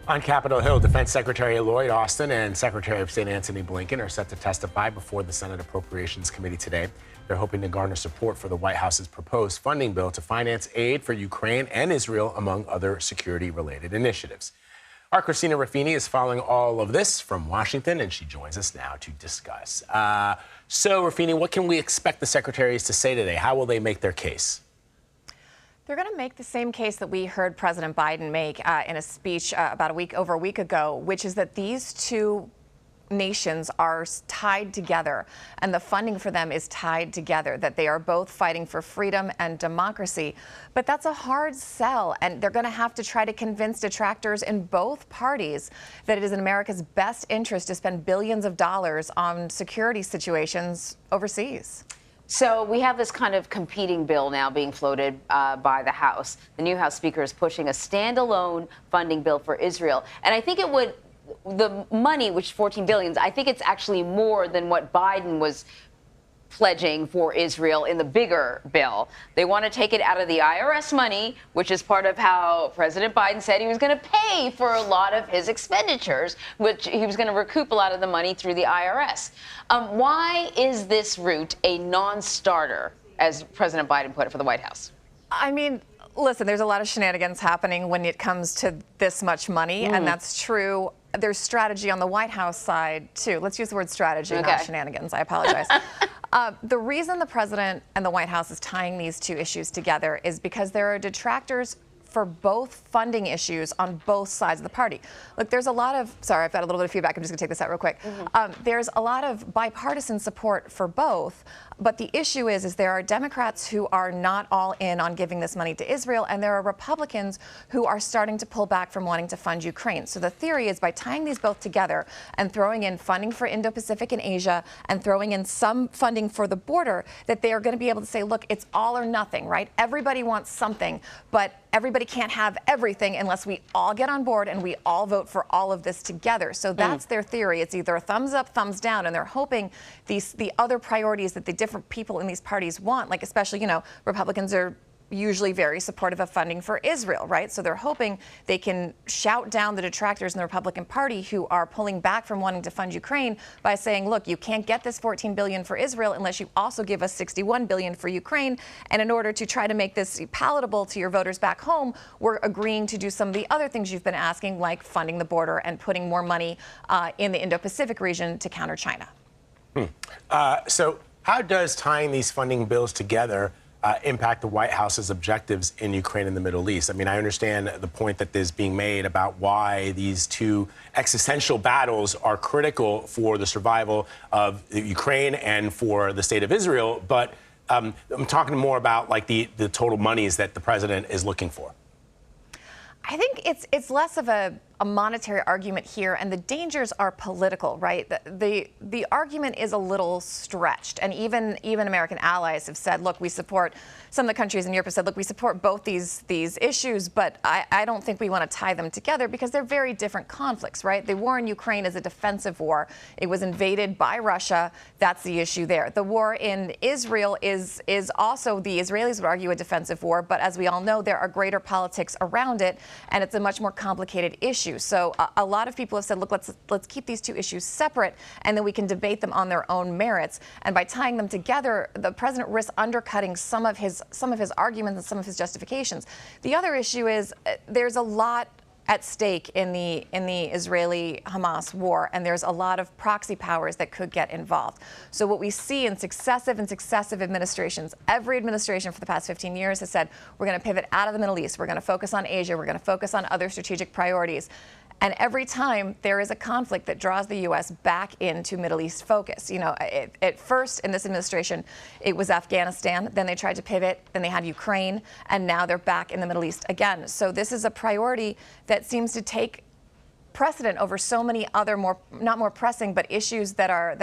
On Capitol Hill, Defense Secretary Lloyd and Secretary of State Antony Blinken are set to testify before the Senate Appropriations Committee today. They're hoping to garner support for the White House's proposed funding bill to finance aid for Ukraine and Israel, among other security-related initiatives. Our Christina Ruffini is following all of this from Washington, and she joins us now to discuss. So, Ruffini, what can we expect the secretaries to say today? How will they make their case? They're going to make the same case that we heard President Biden make in a speech about over a week ago, which is that these two nations are tied together and the funding for them is tied together, that they are both fighting for freedom and democracy. But that's a hard sell, and they're going to have to try to convince detractors in both parties that it is in America's best interest to spend billions of dollars on security situations overseas. So we have this kind of competing bill now being floated by the House. The new House Speaker is pushing a standalone funding bill for Israel. And I think it would, the money, which $14 billion, I think it's actually more than what Biden was pledging for Israel in the bigger bill. They want to take it out of the IRS money, which is part of how President Biden said he was going to pay for a lot of his expenditures, which he was going to recoup a lot of the money through the IRS. Why is this route a non-starter, as President Biden put it, for the White House? I mean, listen, there's a lot of shenanigans happening when it comes to this much money, and that's true. There's strategy on the White House side, too. Let's use the word strategy, not shenanigans. I apologize. The reason the president and the White House is tying these two issues together is because there are detractors for both funding issues on both sides of the party. Look, there's a lot of, sorry, I've got a little bit of feedback. I'm just gonna take this out real quick. There's a lot of bipartisan support for both, but the issue is there are Democrats who are not all in on giving this money to Israel, and there are Republicans who are starting to pull back from wanting to fund Ukraine. So the theory is by tying these both together and throwing in funding for Indo-Pacific and Asia and throwing in some funding for the border, that they are gonna be able to say, look, it's all or nothing, right? Everybody wants something, but everybody can't have everything unless we all get on board and we all vote for all of this together. So that's their theory. It's either a thumbs up, thumbs down, and they're hoping the other priorities that the different people in these parties want, like especially, you know, Republicans are usually very supportive of funding for Israel, right? So they're hoping they can shout down the detractors in the Republican Party who are pulling back from wanting to fund Ukraine by saying, look, you can't get this $14 billion for Israel unless you also give us $61 billion for Ukraine. And in order to try to make this palatable to your voters back home, we're agreeing to do some of the other things you've been asking, like funding the border and putting more money in the Indo-Pacific region to counter China. So how does tying these funding bills together impact the White House's objectives in Ukraine and the Middle East? I mean, I understand the point that is being made about why these two existential battles are critical for the survival of Ukraine and for the state of Israel, but I'm talking more about like the total monies that the president is looking for. I think it's less of a monetary argument here, and the dangers are political, right? The argument is a little stretched, and even American allies have said, look, we support, some of the countries in Europe have said, look, we support both these issues, but I don't think we want to tie them together because they're very different conflicts, right? The war in Ukraine is a defensive war. It was invaded by Russia. That's the issue there. The war in Israel is also, the Israelis would argue, a defensive war, but as we all know, there are greater politics around it, and it's a much more complicated issue. So a lot of people have said, look, let's keep these two issues separate, and then we can debate them on their own merits. And by tying them together, the president risks undercutting some of his arguments and some of his justifications. The other issue is there's a lot at stake in the Israeli-Hamas war, and there's a lot of proxy powers that could get involved. So what we see in successive administrations, every administration for the past 15 years has said, we're going to pivot out of the Middle East, we're going to focus on Asia, we're going to focus on other strategic priorities. And every time there is a conflict that draws the U.S. back into Middle East focus. You know, at first in this administration, it was Afghanistan. Then they tried to pivot. Then they had Ukraine. And now they're back in the Middle East again. So this is a priority that seems to take precedent over so many other not more pressing, but issues that are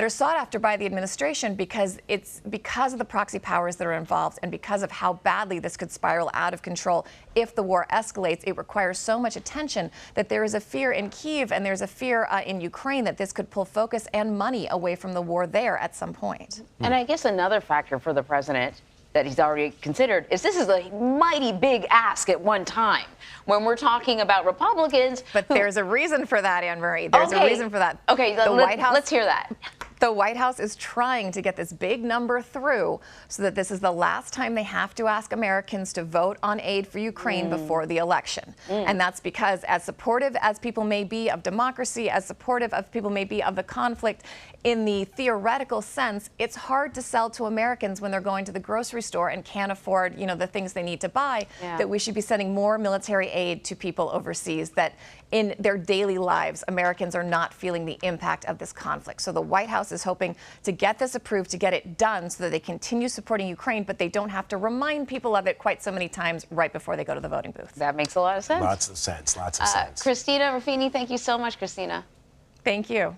sought after by the administration because of the proxy powers that are involved and because of how badly this could spiral out of control if the war escalates. It requires so much attention that there is a fear in Kyiv and there's a fear in Ukraine that this could pull focus and money away from the war there at some point. And I guess another factor for the president that he's already considered is this is a mighty big ask at one time when we're talking about Republicans. But there's a reason for that, Anne Marie. There's a reason for that. Okay, let's hear that. The White House is trying to get this big number through so that this is the last time they have to ask Americans to vote on aid for Ukraine before the election. And that's because as supportive as people may be of democracy, as supportive as people may be of the conflict, in the theoretical sense, it's hard to sell to Americans when they're going to the grocery store and can't afford, the things they need to buy, that we should be sending more military aid to people overseas, that in their daily lives, Americans are not feeling the impact of this conflict. So the White House is hoping to get this approved, to get it done so that they continue supporting Ukraine, but they don't have to remind people of it quite so many times right before they go to the voting booth. That makes a lot of sense. Lots of sense. Christina Ruffini, thank you so much, Christina. Thank you.